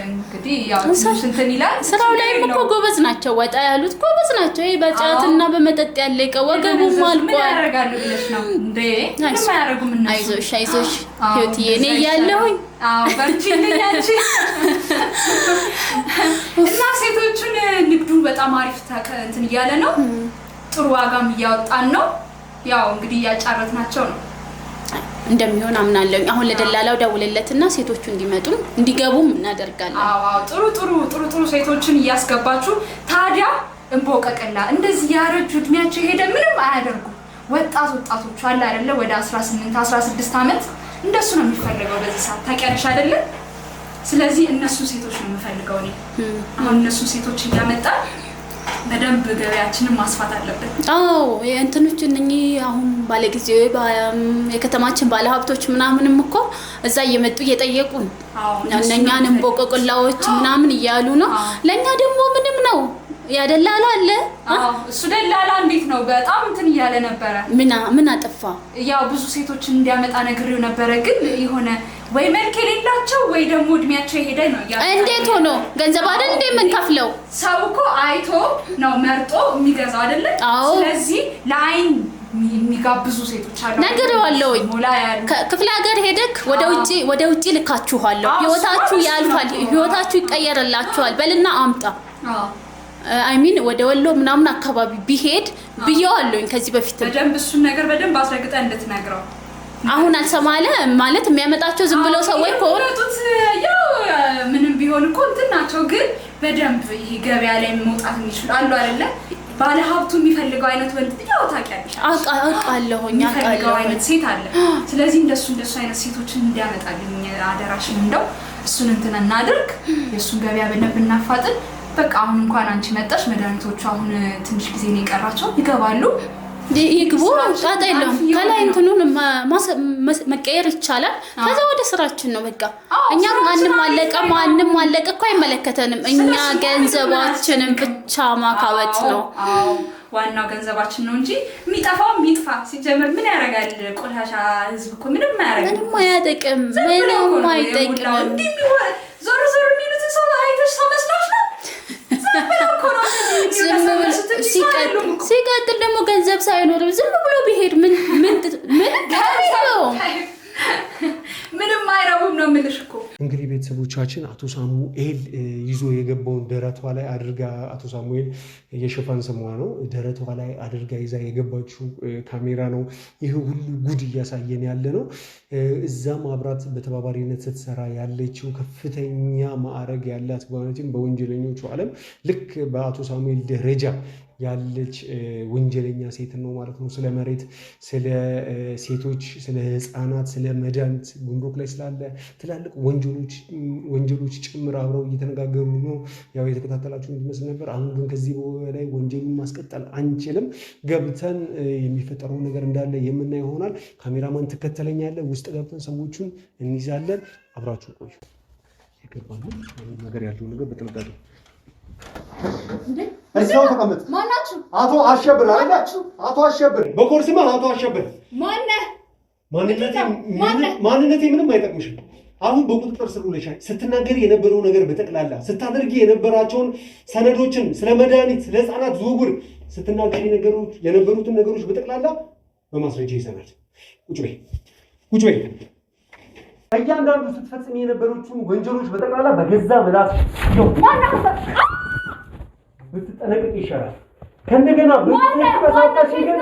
እንግዲህ ያው እንትን ይላል ስራው ላይ እኮ ጎበዝ ናቸው ወጣ ያሉት ጎበዝ ናቸው ይሄ በጫትና በመጠጥ ያለቀ ወገቡም አልቋል ምን ያደርጋሉ ብለሽ ነው እንዴ ምን ያደርጉም እነሱ አይዞሽ ህይወትዬ እኔ ያለሁኝ በርቺልኝ አንቺ እና ሴቶቹን ንግዱ በጣም አሪፍ እንትን እያለ ነው ጥሩ ዋጋም እያወጣን ነው ያው እንግዲህ ያጫረትናቸው ነው እንደሚሆን አምናለሁ አሁን ለደላላው ደውለለትና ሴቶቹ እንዲመጡም እንዲገቡም እናደርጋለን ጥሩ ሴቶችን እያስገባችሁ ታዲያ እንቦቀቀላ እንደዚህ ያረጁ እድሜያቸው ሄደ ምንም አያደርጉ ወጣቶቹ አለ አይደለ ወደ 18 16 አመት እንደሱ ነው የሚፈልገው በዚህ ሰዓት ታውቂያለሽ አይደለ ስለዚህ እነሱ ሴቶች ነው የምፈልገው እኔ አሁን እነሱ ሴቶች እያመጣ በደንብ ገበያችንን ማስፋት አለብን እንትኖች እነኚህ አሁን ባለጊዜው የከተማችን ባለሀብቶች ምናምንም እኮ እዛ እየመጡ እየጠየቁን እነኛንም ቦቆቆላዎች ምናምን እያሉ ነው ለኛ ደግሞ ምንም ነው ያደላላ አለ እሱ ደላላ እንዴት ነው በጣም እንትን እያለ ነበር ምን አጠፋ ያው ብዙ ሴቶችን እንዲያመጣ ነግሬው ነበር ግን የሆነ ወይ መልክ የሌላቸው ወይ ደግሞ እድሜያቸው ይሄደ ነው እንዴት ሆኖ ገንዘብ አይደል እንደ ምን ከፍለው ሰው እኮ አይቶ ነው መርጦ የሚገዛው አይደል ስለዚህ ለአይን የሚጋብዙ ሴቶች አሉ ነግሬዋለሁ ክፍለ ሀገር ሄደክ ወደ ውጪ ልካችኋለሁ ህይወታችሁ ያልፋል ህይወታችሁ ይቀየርላችኋል በልና አምጣ አይሚን ወደ ወሎ ምናምን አካባቢ ቢሄድ ብየዋለሁኝ ከዚህ በፊት በደንብ እሱን ነገር በደንብ አስረግጠ እንድትነግረው አሁን አልሰማለ ማለት የሚያመጣቸው ዝም ብለው ሰዎች ቆረጡት ያው ምንም ቢሆን እኮ እንትን ናቸው ግን በደንብ ይሄ ገበያ ላይ መውጣት ይችላሉ አይደለ ባለ ሀብቱ የሚፈልገው አይነት ወንድ ያው ታውቂያለሽ አውቃለሁኝ የሚፈልገው አይነት ሴት አለ ስለዚህ እንደሱ አይነት ሴቶችን እንዲያመጣልኝ አደራሽን እንደው እሱን እንትን እናድርግ የሱን ገበያ በደንብ እናፋጥን በቃ አሁን እንኳን አንቺ መጣሽ መድኃኒቶቹ አሁን ትንሽ ጊዜ ነው የቀራቸው ይገባሉ ይግቡ ጣጣ የለውም ከላይ እንትኑን መቀየር ይቻላል ከዛ ወደ ስራችን ነው በቃ እኛ ማንም አለቀ እኮ አይመለከተንም እኛ ገንዘባችንን ብቻ ማካበት ነው ዋናው ገንዘባችን ነው እንጂ የሚጠፋው የሚጥፋ ሲጀምር ምን ያደርጋል ቆሻሻ ህዝብ እኮ ምንም አያጠቅም ዞር የሚሉት ሰው አይተሽ ሰው መስሎሽ ነው ሲቀጥል ደግሞ ገንዘብ ሳይኖር ዝም ብሎ ቢሄድ ምን ምንም አይረቡም ነው የምልሽ እኮ እንግዲህ ቤተሰቦቻችን አቶ ሳሙኤል ይዞ የገባውን ደረቷ ላይ አድርጋ አቶ ሳሙኤል የሽፋን ስሟ ነው ደረቷ ላይ አድርጋ ይዛ የገባችው ካሜራ ነው ይህ ሁሉ ጉድ እያሳየን ያለ ነው እዛም አብራት በተባባሪነት ስትሰራ ያለችው ከፍተኛ ማዕረግ ያላት በወንጀለኞቹ ዓለም ልክ በአቶ ሳሙኤል ደረጃ ያለች ወንጀለኛ ሴት ነው ማለት ነው ስለ መሬት ስለ ሴቶች ስለ ህፃናት ስለ መድኃኒት ጉምሩክ ላይ ስላለ ትላልቅ ወንጀሎች ጭምር አብረው እየተነጋገሩ ነው ያው የተከታተላችሁ እንድመስል ነበር አሁን ግን ከዚህ በላይ ወንጀሉን ማስቀጠል አንችልም። ገብተን የሚፈጠረው ነገር እንዳለ የምናይ ይሆናል። ካሜራማን ትከተለኛለህ፣ ውስጥ ገብተን ሰዎቹን እንይዛለን። አብራችሁ ቆዩ። ይገባል ነገር ያለው ነገር በጥንቃቄ እዛው ተቀመጥ። ማናችሁ? አቶ አሸብር አይደላችሁ? አቶ አሸብር በኮርሲማ አቶ አሸብር ማነህ? ማንነቴ ምንም አይጠቅምሽም። አሁን በቁጥጥር ስር ውለሻል። ስትናገሪ የነበረው ነገር በጠቅላላ ስታደርጊ የነበራቸውን ሰነዶችን ስለ መድኃኒት፣ ስለ ህፃናት ዝውውር ስትናገሪ የነበሩትን ነገሮች በጠቅላላ በማስረጃ ይዘናል። ቁጭ በይ ቁጭ በይ። እያንዳንዱ ስትፈጽሚ የነበሩትን ወንጀሎች በጠቅላላ በገዛ ምላስ ብትጠነቀቅ ይሻላል። ከእንደገና በተሳታፊ ግን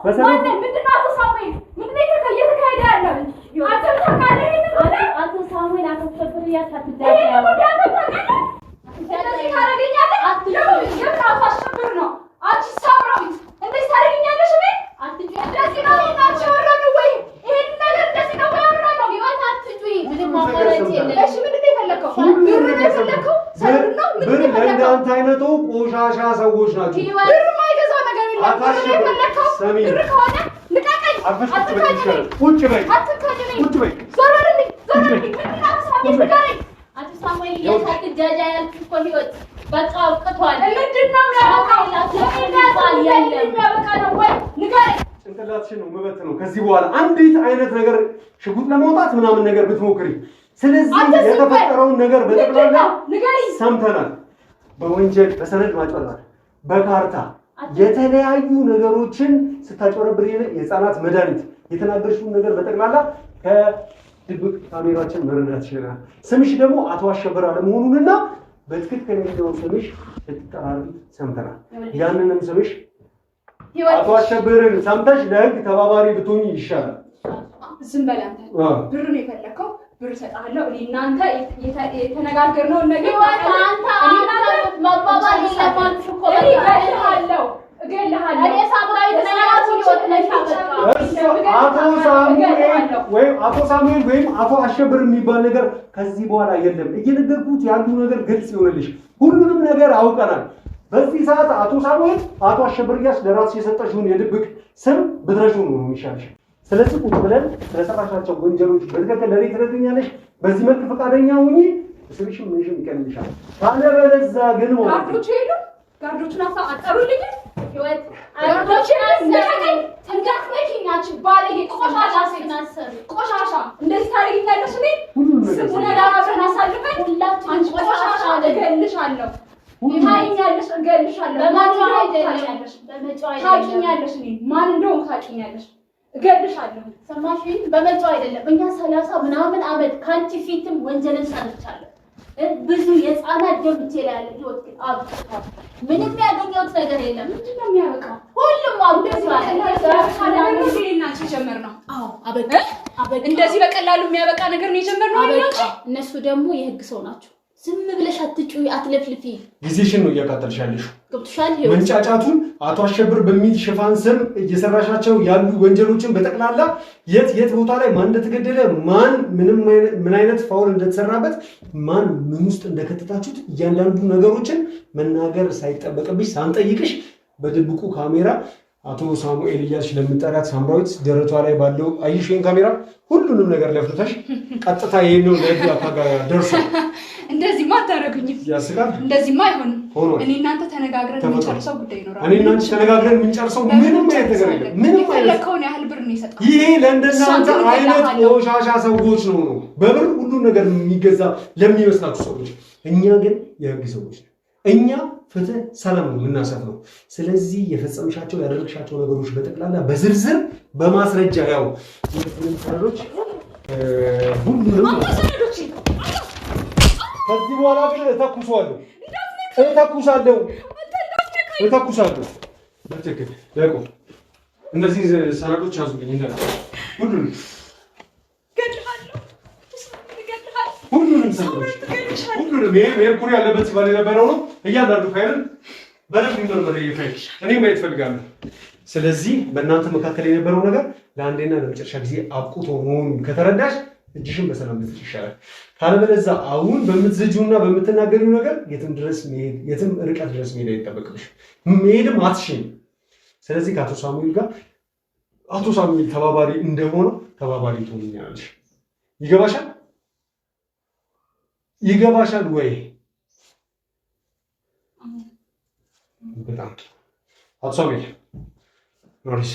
በሰነድ ምንድነው አቶ ሳሙኤል ምንድነው እየተካሄደ ያለው? አቶ ሳሙኤል አቶ አሸብር ያሳትዳል ነው አንቺ ሳምራዊት እንዴት ታደርጊኛለሽ? እንደዚህ ነው ናቸው ወረዱ ወይ ይሄን ነገር እንደዚህ ነው ያወራው? ይወት አትጩይ ምንም ማማረጥ የለም። እሺ ምንድነው የፈለከው? ብር ነው የፈለከው? ብር ለእናንተ አይነቱ ቆሻሻ ሰዎች ናቸው። ብር ማይገዛው ነገር የለም። ብር ነው የፈለከው? ብር ከሆነ ልቀቀኝ። ቁጭ በይ ቁጭ በይ። ዞር በልልኝ ዞር በልልኝ። አቶ ሳሙኤል እያሳትጃጃ ያልኩ እኮ ህይወት በቃ አውቅቷል። ምንድነው የሚያበቃው? የሚያበቃ ነው ወይ ንገረኝ። ጭንቅላትሽን ነው መበት ነው። ከዚህ በኋላ አንዲት አይነት ነገር ሽጉጥ ለማውጣት ምናምን ነገር ብትሞክሪ፣ ስለዚህ የተፈጠረውን ነገር በጠቅላላ ሰምተናል። በወንጀል በሰነድ ማጭበርበር፣ በካርታ የተለያዩ ነገሮችን ስታጭበረብር የህፃናት መድኃኒት የተናገርሽውን ነገር በጠቅላላ ከድብቅ ካሜራችን መረዳት ይችላል። ስምሽ ደግሞ አቶ አሸብር አለመሆኑንና በትክክለኛው ስምሽ ስትጠራሪ ሰምተናል። ያንንም ስምሽ አቶ አሸብርን ሰምተሽ ለህግ ተባባሪ ብትሆኚ ይሻላል። ዝም በል አንተ። ብር ነው የፈለከው? ብር እሰጥሃለሁ። እኔ እናንተ የተነጋገርነውን ነገር አንተ ማባባል የለባችሁ እኮ እገልሃለሁ። እኔ ሳምራዊት ነኝ። አቶ ሳሙኤል ወይም አቶ አሸብር የሚባል ነገር ከዚህ በኋላ የለም። እየነገርኩት ያሉ ነገር ግልጽ ይሆንልሽ። ሁሉንም ነገር አውቀናል። በዚህ ሰዓት አቶ ሳሙኤል አቶ አሸብር ለራስሽ የሰጠሽውን የድብቅ ስም ብትረሺው ነው የሚሻልሽ። ስለዚህ ቁጭ ብለን ስለሰራሻቸው ወንጀሎች በትክክል ለኔ ትነግሪኛለሽ። በዚህ መልክ ፈቃደኛ ሁኚ። ስምሽም ምንሽም ይቀንልሻል። ካለበለዚያ ግን ጋርዶች የሉ ጋርዶቹን አጠሩልኝ። ህይወት ጋርዶች ያሰረኝ ተንጋፍለኪኛችሁ ባለጌ ቆሻሻ ሲናሰር ቆሻሻ እንደዚህ ታሪኛለሽ። እኔ ስሙን አብረን አሳልፈን አንቺ ቆሻሻ እገልሻለሁ። ታይኛለሽ እገልሻለሁ። በመጫው አይደለም ታውቂኛለሽ። እኔ ማን እንደሆንኩ ታውቂኛለሽ። እገልሻለሁ። ሰማሽኝ? በመጫው አይደለም። እኛ 30 ምናምን አመት ካንቺ ፊትም ወንጀልን ሰርቻለሁ። ብዙ የህፃናት ደም እጄ ላይ ያለ ህይወት ግን አብቅቷል። ምንም ያገኘሁት ነገር የለም። ምንድን ነው የሚያበቃው? ሁሉም አብቅቷል። የጀመርነው አዎ አበቃ። እንደዚህ በቀላሉ የሚያበቃ ነገር ነው የጀመርነው። አበቃ። እነሱ ደግሞ የህግ ሰው ናቸው። ዝም ብለሽ አትጩይ፣ አትለፍልፊ። ጊዜሽን ነው እያቃጠልሻለሽ። ገብቶሻል? መንጫጫቱን አቶ አሸብር በሚል ሽፋን ስም እየሰራሻቸው ያሉ ወንጀሎችን በጠቅላላ የት ቦታ ላይ ማን እንደተገደለ፣ ማን ምን አይነት ፋውል እንደተሰራበት፣ ማን ምን ውስጥ እንደከተታችሁት እያንዳንዱ ነገሮችን መናገር ሳይጠበቅብሽ ሳንጠይቅሽ በድብቁ ካሜራ አቶ ሳሙኤል እያልሽ ለምጠራት ሳምራዊት ደረቷ ላይ ባለው አይሽ ይሄን ካሜራ ሁሉንም ነገር ለፍተሽ ቀጥታ ይሄንን ለህግ አካል ደርሷል። እንደዚህማ አታረጉኝም። ያስቃል። እንደዚህማ አይሆንም። እኔ እናንተ ተነጋግረን የምንጨርሰው ጉዳይ ይኖራል። እኔ እናንተ ተነጋግረን የምንጨርሰው ምንም አይነት ነገር የለም። ምንም የፈለከውን ያህል ብር ነው የሰጠው። ይሄ ለእንደናንተ አይነት ቆሻሻ ሰዎች ነው በብር ሁሉ ነገር የሚገዛ ለሚመስላችሁ ሰዎች። እኛ ግን የህግ ሰዎች ነን። እኛ ፍትህ፣ ሰላም ነው የምናሰፍነው። ስለዚህ የፈጸምሻቸው ያደረግሻቸው ነገሮች በጠቅላላ በዝርዝር በማስረጃ ያው ሁሉንም ሰነዶች ከዚህ በኋላ ግን እተኩሳለሁ። በትክክል ለቆ እነዚህ ሰነዶች ያዙልኝ እንዳለ ሁሉንም ሰነዶች ሁሉንም ሜርኩሪ ያለበት ሲባል የነበረው ነው። እያንዳንዱ ፋይልን በደንብ ይመርመር ይፈል እኔ ማየት ፈልጋለሁ። ስለዚህ በእናንተ መካከል የነበረው ነገር ለአንዴና ለመጨረሻ ጊዜ አብቁቶ መሆኑን ከተረዳሽ እጅሽን በሰላም ብትሽ ይሻላል። ካለበለዚያ አሁን በምትዘጂውና በምትናገሪው ነገር የትም ርቀት ድረስ መሄድ አይጠበቅብሽ። መሄድም አትሽም። ስለዚህ ከአቶ ሳሙኤል ጋር አቶ ሳሙኤል ተባባሪ እንደሆነው ተባባሪ ትሆኛለሽ። ይገባሻል? ይገባሻል ወይ? በጣም አቶ ሳሙኤል ኖሪስ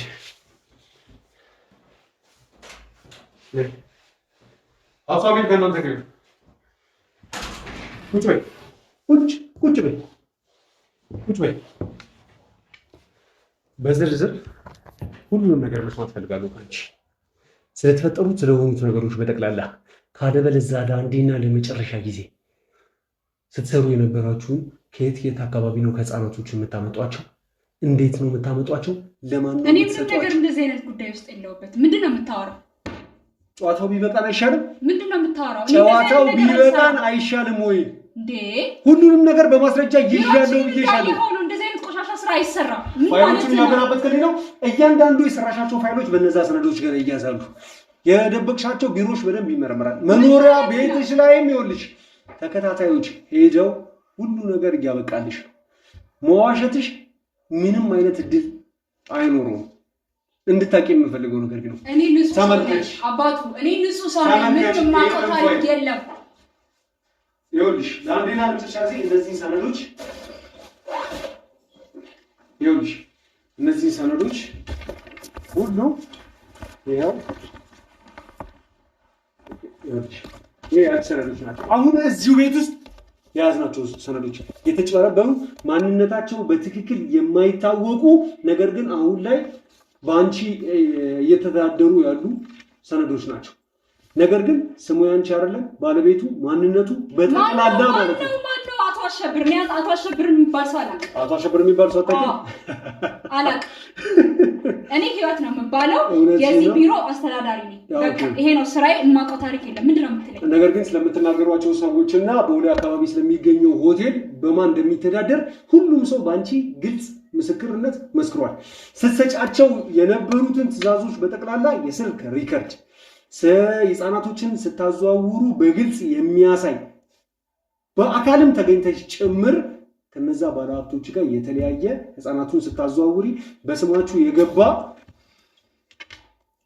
አቶ ሳሙኤል ከእናንተ ጋር ቁጭ በይ፣ ቁጭ በይ። በዝርዝር ሁሉንም ነገር መስማት ፈልጋለሁ ከአንቺ ስለተፈጠሩት ስለሆኑት ነገሮች በጠቅላላ። ካለበለዚያ ለአንዴና ለመጨረሻ ጊዜ ስትሰሩ የነበራችሁን ከየት አካባቢ ነው ከህፃናቶች የምታመጧቸው? እንዴት ነው የምታመጧቸው? ለማን ነው? እኔ ምንም ነገር እንደዚህ አይነት ጉዳይ ውስጥ የለውበትም። ምንድን ነው የምታወራው? ጨዋታው ቢበቃን አይሻልም? ምንድን ነው የምታወራው? ጨዋታው ቢበቃን አይሻልም ወይ? እንዴ ሁሉንም ነገር በማስረጃ ይዣለሁ ብዬሻለሁ። እንደዚህ አይነት ቆሻሻ ስራ አይሰራም። ፋይሎቹን ያገናበት ከሌ ነው። እያንዳንዱ የሰራሻቸው ፋይሎች በነዛ ሰነዶች ጋር ይያዛሉ። የደበቅሻቸው ቢሮዎች በደንብ ይመረመራል። መኖሪያ ቤትሽ ላይም ይኸውልሽ ተከታታዮች ሄደው ሁሉ ነገር እያበቃልሽ ነው። መዋሸትሽ ምንም አይነት እድል አይኖረውም። እንድታቂ የምፈልገው ነገር ግን እኔ ንጹህ ሰው ነኝ አባቱ። እኔ ንጹህ ሰው ነኝ። ምንም የማውቀው ታሪክ የለም። ይኸውልሽ ለአንዴና ለመጨረሻ ጊዜ እነዚህ ሰነዶች ሁሉ ይኸው ይሄ ሰነዶች ናቸው። አሁን እዚሁ ቤት ውስጥ የያዝናቸው ሰነዶች የተጨበረበሩ ማንነታቸው በትክክል የማይታወቁ ነገር ግን አሁን ላይ በአንቺ እየተዳደሩ ያሉ ሰነዶች ናቸው። ነገር ግን ስሙ ያንቺ አይደለም፣ ባለቤቱ ማንነቱ በጠቅላላ ማለት ነው። ማነው? አቶ አሸብር ነው። አቶ አሸብር የሚባል ሰው አላውቅም። አቶ አሸብር የሚባል ሰው አታውቂም? አላውቅም። እኔ ህይወት ነው የምባለው። የዚህ ቢሮ አስተዳዳሪ ነኝ። በቃ ይሄ ነው ስራዬ። የማውቀው ታሪክ የለም። ምንድን ነው የምትለኝ? ነገር ግን ስለምትናገሯቸው ሰዎችና በቦሌ አካባቢ ስለሚገኘው ሆቴል በማን እንደሚተዳደር ሁሉም ሰው በአንቺ ግልጽ ምስክርነት መስክሯል። ስትሰጫቸው የነበሩትን ትዕዛዞች በጠቅላላ የስልክ ሪከርድ ህፃናቶችን ስታዘዋውሩ በግልጽ የሚያሳይ በአካልም ተገኝተሽ ጭምር ከነዛ ባለሀብቶች ጋር የተለያየ ህፃናቱን ስታዘዋውሪ በስማችሁ የገባ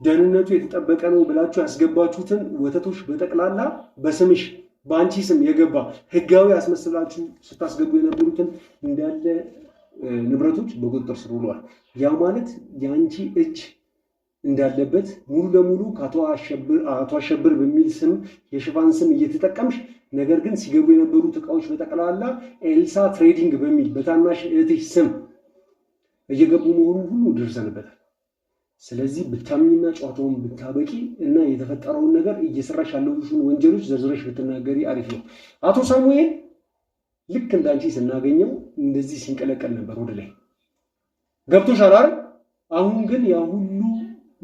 ደህንነቱ የተጠበቀ ነው ብላችሁ ያስገባችሁትን ወተቶች በጠቅላላ በስምሽ በአንቺ ስም የገባ ህጋዊ አስመስላችሁ ስታስገቡ የነበሩትን እንዳለ ንብረቶች በቁጥጥር ስር ውለዋል። ያ ማለት የአንቺ እጅ እንዳለበት ሙሉ ለሙሉ ከአቶ አሸብር በሚል ስም የሽፋን ስም እየተጠቀምሽ ነገር ግን ሲገቡ የነበሩት እቃዎች በጠቅላላ ኤልሳ ትሬዲንግ በሚል በታናሽ እህትሽ ስም እየገቡ መሆኑን ሁሉ ደርሰንበታል። ስለዚህ ብታምኝና ጨዋታውን ብታበቂ እና የተፈጠረውን ነገር እየሰራሽ ያለሽውን ወንጀሎች ዘርዝረሽ ብትናገሪ አሪፍ ነው። አቶ ሳሙኤል ልክ እንዳንቺ ስናገኘው እንደዚህ ሲንቀለቀል ነበር ወደ ላይ ገብቶሻል አይደል? አሁን ግን ያ ሁሉ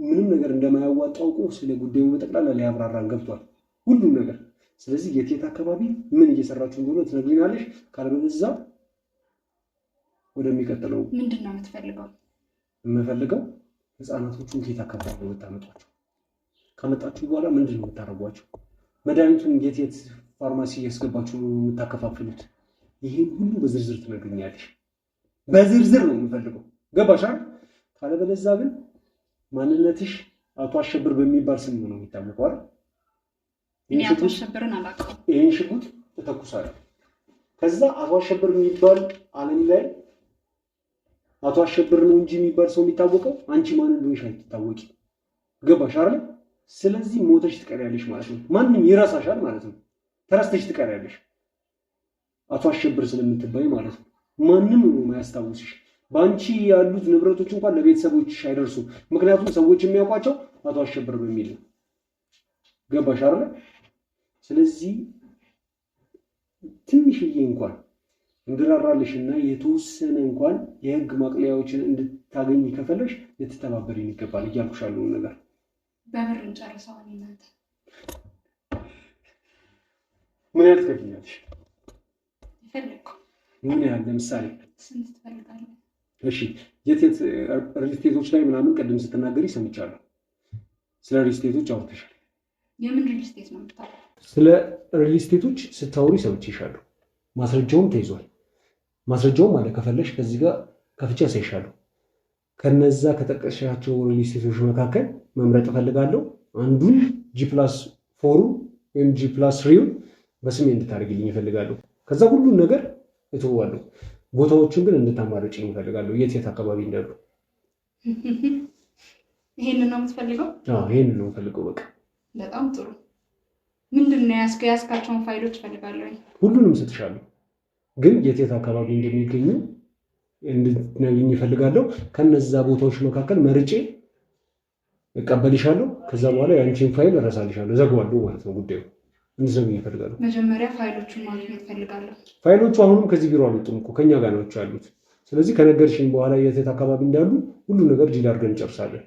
ምንም ነገር እንደማያዋጣው አውቆ ስለ ጉዳዩ በጠቅላላ ሊያብራራን ገብቷል ሁሉም ነገር። ስለዚህ የት አካባቢ ምን እየሰራችሁ እንደሆነ ትነግሪናለሽ። ካለበለዚያ ወደሚቀጥለው ምንድን ነው የምትፈልገው? የምፈልገው ህፃናቶቹን ከየት አካባቢ ነው የምታመጧቸው? ካመጣችሁ በኋላ ምንድን ነው የምታደርጓቸው? መድኃኒቱን የት ፋርማሲ እያስገባችሁ ነው የምታከፋፍሉት? ይህን ሁሉ በዝርዝር ትነግሪኛለሽ። በዝርዝር ነው የምፈልገው። ገባሽ አይደል? ካለበለዚያ ግን ማንነትሽ አቶ አሸብር በሚባል ስም ነው የሚታወቀው አይደል? እኔ አቶ አሸብርን አላውቀውም። ይሄን ሽጉጥ እተኩሳለሁ። ከዛ አቶ አሸብር የሚባል ዓለም ላይ አቶ አሸብር ነው እንጂ የሚባል ሰው የሚታወቀው አንቺ ማን እንደሆንሽ አይታወቂ። ገባሽ አይደል? ስለዚህ ሞተሽ ትቀሪያለሽ ማለት ነው። ማንም ይረሳሻል ማለት ነው። ተረስተሽ ትቀሪያለሽ አቶ አሸብር ስለምትባይ ማለት ነው። ማንም ነው የማያስታውስሽ። ባንቺ ያሉት ንብረቶች እንኳን ለቤተሰቦችሽ አይደርሱም። ምክንያቱም ሰዎች የሚያውቋቸው አቶ አሸብር በሚል ነው። ገባሽ አይደል? ስለዚህ ትንሽዬ እንኳን እንድራራልሽና የተወሰነ እንኳን የህግ ማቅለያዎችን እንድታገኝ ከፈለሽ ልትተባበሪን ይገባል እያልኩሽ ያለውን ነገር በብር እንጨርሰው። እናንተ ምን ያህል ትከፍኛለሽ? ይፈልኩ ምን ያህል ለምሳሌ ስንት ትፈልጋለህ? እሺ የት ሪል ስቴቶች ላይ ምናምን ቀደም ስትናገሪ ሰምቻለሁ። ስለ ሪል ስቴቶች አውርተሻል። የምን ሪል ስቴት ነው የምታወራው? ስለ ሪል ስቴቶች ስታወሪ ሰምቼሻለሁ። ማስረጃውም ተይዟል። ማስረጃውም አለ። ከፈለሽ ከዚህ ጋር ከፍቼ ያሳይሻለሁ። ከነዛ ከጠቀሻቸው ሪል ስቴቶች መካከል መምረጥ እፈልጋለሁ። አንዱን G+4 ወይም G+3 በስሜ እንድታደርግልኝ እፈልጋለሁ። ከዛ ሁሉን ነገር እተዋለሁ። ቦታዎቹን ግን እንድታማርጭኝ እፈልጋለሁ፣ የት አካባቢ እንዳሉ። ይሄንን ነው የምትፈልገው? አዎ ይሄንን ነው የምፈልገው። በቃ በጣም ጥሩ። ምንድን ነው ያስካቸውን ፋይሎች እፈልጋለሁ። ሁሉንም እሰጥሻለሁ፣ ግን የት አካባቢ እንደሚገኙ እንድትነግሪኝ እፈልጋለሁ። ከነዛ ቦታዎች መካከል መርጬ እቀበልሻለሁ። ከዛ በኋላ የአንቺን ፋይል እረሳልሻለሁ፣ ዘግዋለሁ ማለት ነው ጉዳዩ። እንድትነግሪኝ እፈልጋለሁ። መጀመሪያ ፋይሎቹን ማግኘት እፈልጋለሁ። ፋይሎቹ አሁንም ከዚህ ቢሮ አልወጡም እኮ ከኛ ጋር ነው ያሉት። ስለዚህ ከነገርሽኝ በኋላ የት አካባቢ እንዳሉ ሁሉ ነገር ዲል አድርገን እንጨርሳለን።